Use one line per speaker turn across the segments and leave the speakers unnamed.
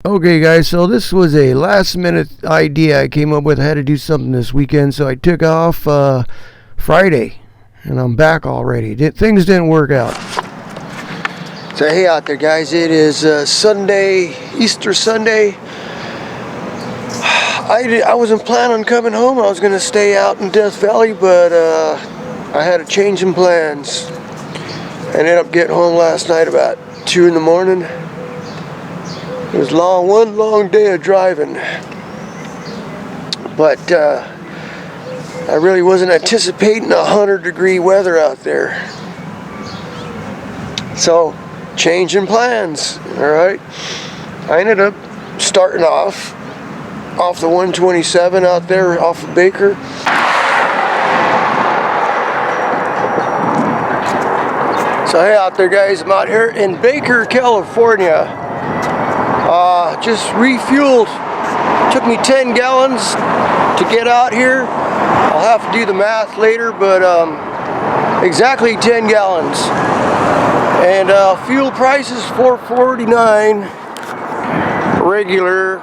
Okay guys, so this was a last minute idea I came up with. I had to do something this weekend, so I took off Friday and I'm back already. Things didn't work out. So hey out there guys, it is Sunday, Easter Sunday. I wasn't planning on coming home. I was going to stay out in Death Valley, but I had a change in plans. I ended up getting home last night about 2 in the morning. It was one long day of driving, but I really wasn't anticipating 100-degree weather out there. So, changing plans, alright. I ended up starting off the 127 out there off of Baker. So hey out there guys, I'm out here in Baker, California. Just refueled. Took me 10 gallons to get out here. I'll have to do the math later, but exactly 10 gallons. And fuel price is $4.49 regular.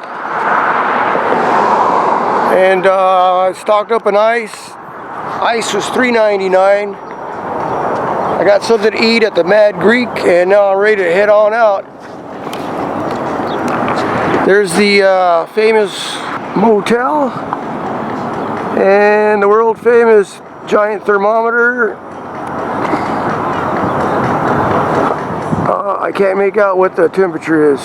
And I stocked up on ice. Ice was $3.99. I got something to eat at the Mad Greek, and now I'm ready to head on out. There's the famous motel and the world famous giant thermometer. I can't make out what the temperature is,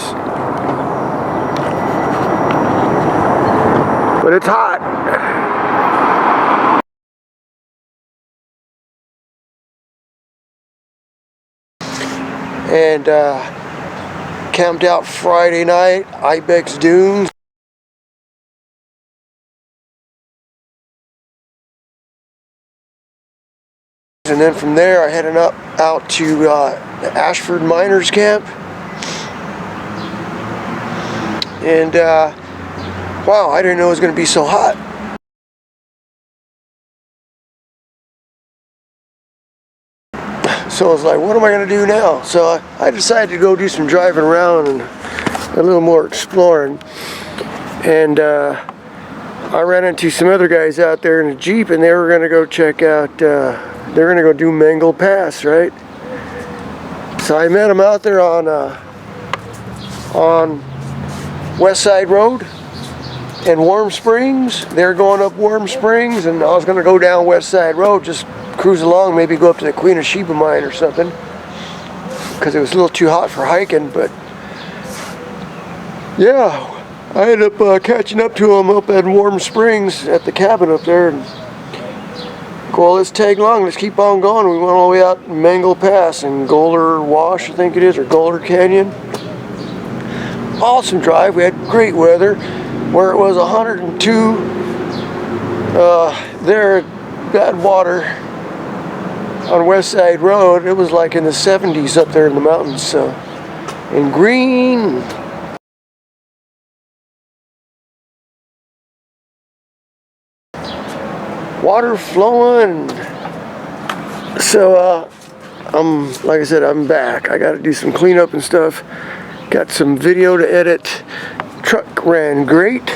but it's hot. And camped out Friday night, Ibex Dunes. And then from there I headed out to the Ashford Miners Camp. And wow, I didn't know it was going to be so hot. So I was like, what am I going to do now? So I decided to go do some driving around and a little more exploring. And I ran into some other guys out there in a Jeep, and they were going to go check out, they're going to go do Mengel Pass, right? So I met them out there on West Side Road in Warm Springs. They're going up Warm Springs, and I was going to go down West Side Road, just cruise along, maybe go up to the Queen of Sheba mine or something, because it was a little too hot for hiking. But yeah, I ended up catching up to them up at Warm Springs at the cabin up there, and go, well, let's tag along, let's keep on going. We went all the way out Mengel Pass and Golder Wash, I think it is, or Golder Canyon. Awesome drive. We had great weather. Where it was 102 there, bad water on West Side Road, it was like in the 70s up there in the mountains. So, and green. Water flowing. So, like I said, I'm back. I got to do some cleanup and stuff. Got some video to edit. Truck ran great.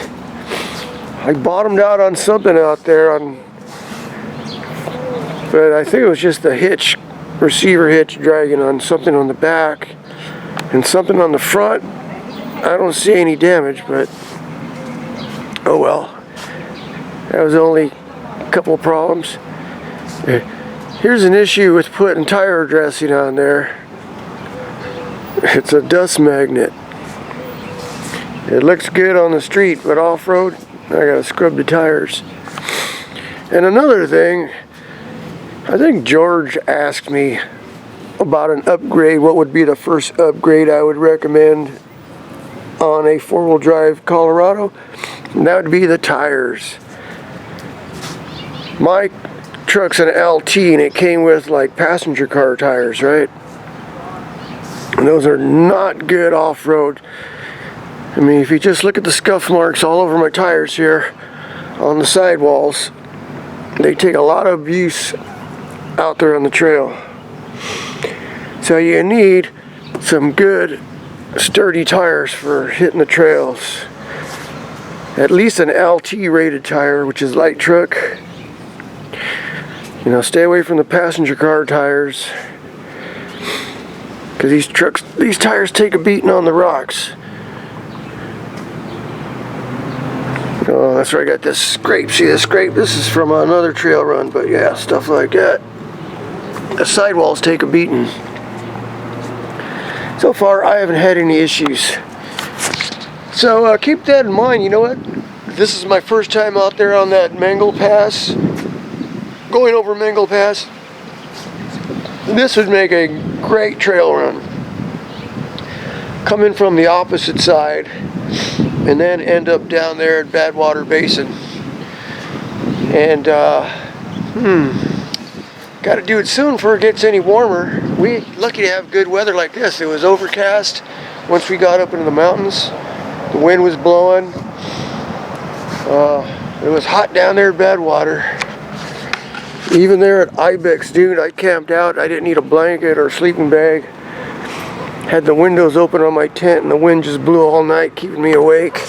I bottomed out on something out there but I think it was just the hitch, receiver hitch dragging on something on the back and something on the front. I don't see any damage, but oh well. That was only a couple of problems. Here's an issue with putting tire dressing on there. It's a dust magnet. It looks good on the street, but off-road, I gotta scrub the tires. And another thing, I think George asked me about an upgrade. What would be the first upgrade I would recommend on a four-wheel drive Colorado? And that would be the tires. My truck's an LT, and it came with like passenger car tires, right? And those are not good off-road. I mean, if you just look at the scuff marks all over my tires here on the sidewalls, they take a lot of abuse out there on the trail. So you need some good sturdy tires for hitting the trails. At least an LT rated tire, which is light truck. You know, stay away from the passenger car tires, because these tires take a beating on the rocks. Oh, that's where I got this scrape. See this scrape? This is from another trail run, but yeah, stuff like that. The sidewalls take a beating. So far, I haven't had any issues. So keep that in mind. You know what? This is my first time out there on that Mengel Pass. Going over Mengel Pass. This would make a great trail run. Come in from the opposite side and then end up down there at Badwater Basin. And got to do it soon before it gets any warmer. We're lucky to have good weather like this. It was overcast once we got up into the mountains. The wind was blowing. It was hot down there at Badwater. Even there at Ibex, dude, I camped out. I didn't need a blanket or a sleeping bag. Had the windows open on my tent and the wind just blew all night, keeping me awake.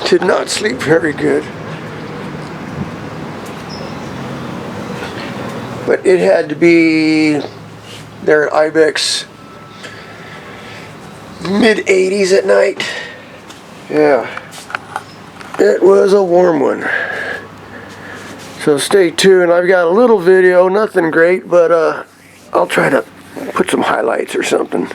Did not sleep very good. But it had to be there at Ibex mid-80s at night. Yeah, it was a warm one. So stay tuned. I've got a little video, nothing great, but I'll try to put some highlights or something.